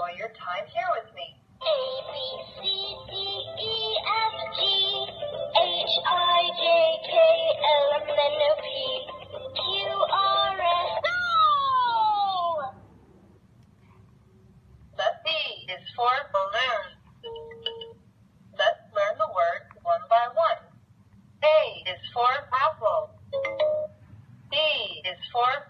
enjoy your time here with me. A, B, C, D, E, F, G, H, I, J, K, L, M, N, O, P, Q, R, S, go! The B is for balloon. Let's learn the words one by one. A is for apple. B is for